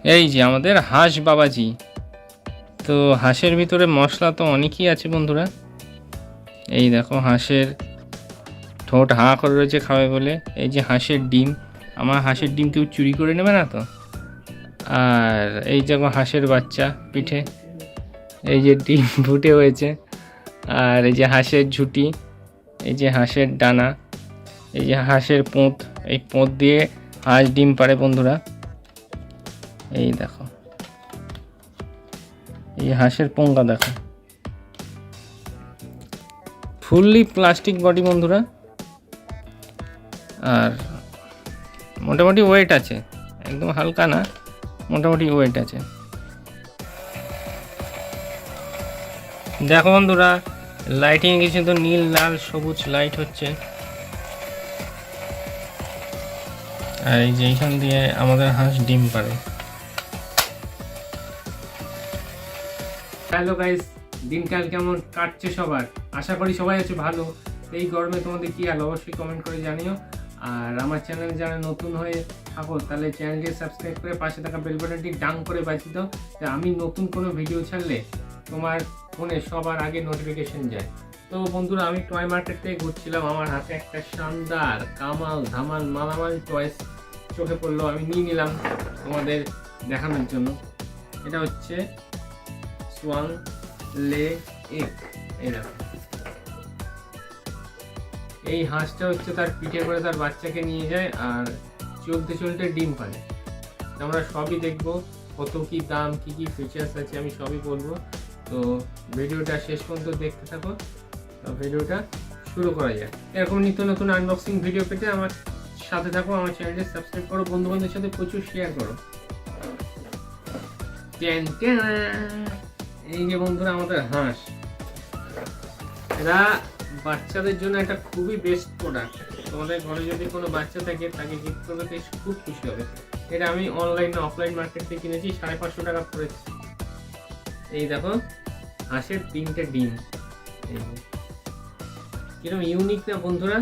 এই যে আমাদের হাঁস বাবাজি। তো হাঁসের ভিতরে মশলা তো অনেকই আছে বন্ধুরা। এই দেখো হাঁসের ঠোঁট হাঁ করে রয়েছে খাবে বলে। এই যে হাঁসের ডিম, আমার হাঁসের ডিম কেউ চুরি করে নেবে না তো। আর এই দেখো হাঁসের বাচ্চা পিঠে, এই যে ডিম ফুটে হয়েছে। আর এই যে হাঁসের ঝুঁটি, এই যে হাঁসের ডানা, এই যে হাঁসের পোঁত, এই পোঁত দিয়ে হাঁস ডিম পাড়ে বন্ধুরা। এই দেখো এই হাঁসের পোঙ্গা দেখো, ফুললি প্লাস্টিক বডি বন্ধুরা। আর মোটামুটি ওয়েট আছে, একদম হালকা না, মোটামুটি ওয়েট আছে। দেখো বন্ধুরা, লাইটিং কিছু তো নীল লাল সবুজ লাইট হচ্ছে। আর এই যে এইখান দিয়ে আমাদের হাঁস ডিম পাড়ে। হ্যালো গাইস, দিনকাল কেমন কাটছে সবার? আশা করি সবাই আছে ভালো। এই গরমে তোমাদের কি হাল অবশ্যই কমেন্ট করে জানিও। আর আমার চ্যানেলে যারা নতুন হয়ে থাকো তাহলে চ্যানেলটি সাবস্ক্রাইব করে পাশে থাকা বেল বাটনটি ডাং করে বাজিয়ে দাও, যে আমি নতুন কোনো ভিডিও ছাড়লে তোমার ফোনে সবার আগে নোটিফিকেশন যায়। তো বন্ধুরা, আমি টয় মার্কেট থেকে ঘুরছিলাম, আমার হাতে একটা শানদার কামাল ধামাল মালামাল টয়েস চোখে পড়লো, আমি নিয়ে নিলাম তোমাদের দেখানোর জন্য। এটা হচ্ছে সোয়াং লে এক। এই হাঁসটা হচ্ছে তার পিঠে করে তার বাচ্চাকে নিয়ে যায় আর চলতে চলতে ডিম পাড়ে। আমরা সবই দেখবো, কত কি দাম, কি কি ফিচার্স আছে আমি সবই বলবো। তো ভিডিওটা শেষ পর্যন্ত দেখতে থাকো। তো ভিডিওটা শুরু করা যায়। এরকম নিত্য নতুন আনবক্সিং ভিডিও পেতে আমার সাথে থাকো, আমার চ্যানেলটি সাবস্ক্রাইব করো, বন্ধু বান্ধবের সাথে প্রচুর শেয়ার করো। এই যে বন্ধুরা আমাদের হাঁস, এরা বাচ্চাদের জন্য একটা খুবই বেস্ট প্রোডাক্ট। তোমাদের ঘরে যদি কোনো বাচ্চা থাকে তাকে গিফট করবে তো খুব খুশি হবে। এটা আমি অনলাইন অফলাইন মার্কেট থেকে কিনেছি, 550 টাকা পড়েছে। এই দেখো হাঁসের 3টে ডিম, কিরকম ইউনিক না বন্ধুরা।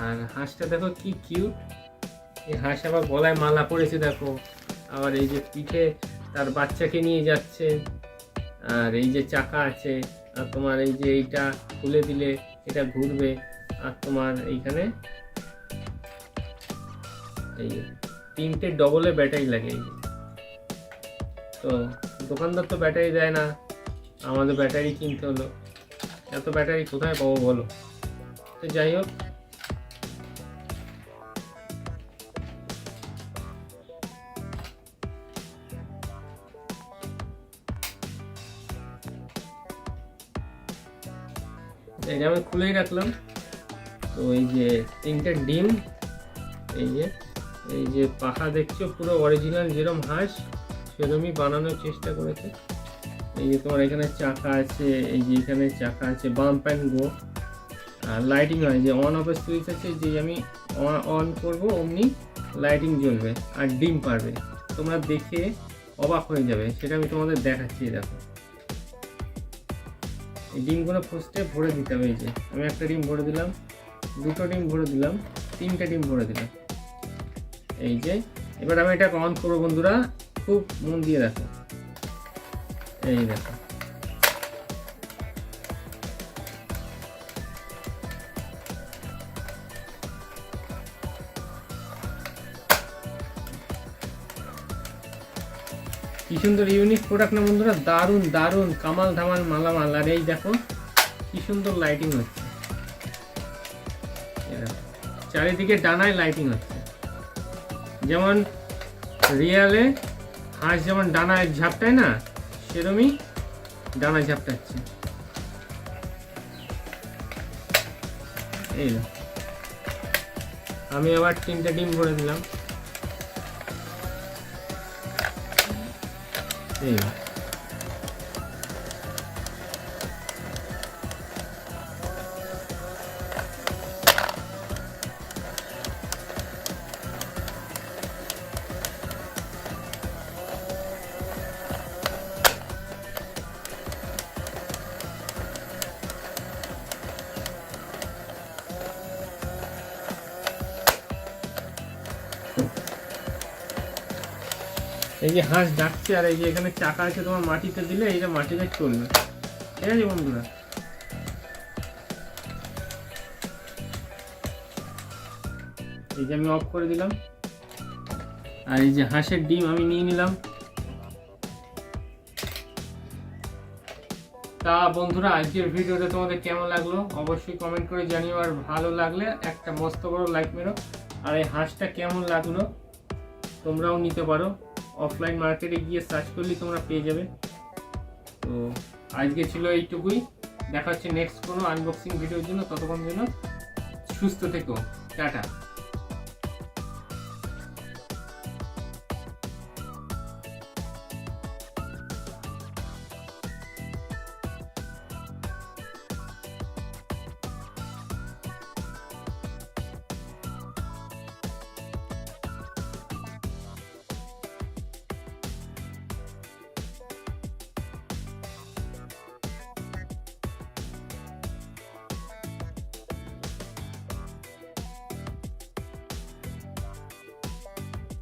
আর হাঁসটা দেখো কি কিউট। এই হাঁস আবার গলায় মালা পড়েছে দেখো, আবার এই যে পিঠে তার বাচ্চাকে নিয়ে যাচ্ছে। আর এই যে চাকা আছে, আর তোমার এই যে এইটা খুলে দিলে এটা ঘুরবে। আর তোমার এইখানে এই 3টে ডবলে ব্যাটারি লাগে। তো দোকানদার তো ব্যাটারি দেয় না, আমাদের ব্যাটারি কিনতে হলো। এত ব্যাটারি কোথায় পাবো বলো? তো যাই হোক, এটা আমি খুলেই রাখলাম। তো এই যে 3টে ডিম, এই যে পাখা দেখছো পুরো অরিজিনাল যেরকম হাঁস সেরকমই বানানোর চেষ্টা করেছে। এই যে তোমার এখানে চাকা আছে, এই যে এখানে চাকা আছে, বাম্প অ্যান্ড গো। আর লাইটিং হয় যে অন অফের সুইচ আছে, যে আমি অন করব অমনি লাইটিং জ্বলবে আর ডিম পারবে। তোমরা দেখে অবাক হয়ে যাবে, সেটা আমি তোমাদের দেখাচ্ছি। দেখো এই ডিমগুলো ফার্স্টে ভরে দিতে হবে। এই যে আমি একটা ডিম ভরে দিলাম, 2টো ডিম ভরে দিলাম, 3টে ডিম ভরে দিলাম। এই যে এবার আমি এটা অন করবো বন্ধুরা, খুব মন দিয়ে দেখো। এই দেখো কি সুন্দর ইউনিক প্রোডাক্ট না বন্ধুরা, দারুণ দারুণ কামাল ধামাল মালামাল। আর এই দেখো কি সুন্দর লাইটিং হচ্ছে, চারিদিকে ডানায় লাইটিং হচ্ছে। যেমন রিয়ালে হাঁস যেমন ডানায় ঝাপটায় না, সেরকমই ডানায় ঝাপটাচ্ছে। এই আমি আবার 3টে ডিম ভরে দিলাম। এই এই যে হাঁস ডাকছে, আর এই যে এখানে চাকা আছে, তোমার মাটিতে দিলে এইটা মাটিতে চলবে। ঠিক আছে বন্ধুরা, এই যে আমি অফ করে দিলাম। আর এই যে হাঁসের ডিম আমি নিয়ে নিলাম। তা বন্ধুরা, আজকের ভিডিওটা তোমাদের কেমন লাগলো অবশ্যই কমেন্ট করে জানিও, আর ভালো লাগলে একটা মস্ত বড় লাইক মেরো। আর এই হাঁসটা কেমন লাগলো তোমরাও নিতে পারো, অফলাইন মার্কেটে গিয়ে সার্চ করলে তোমরা পেয়ে যাবে। তো আজকে ছিল এইটুকুই, দেখা হচ্ছে নেক্সট কোনো আনবক্সিং ভিডিওর জন্য। ততক্ষণ জন্য সুস্থ থেকো, টাটা।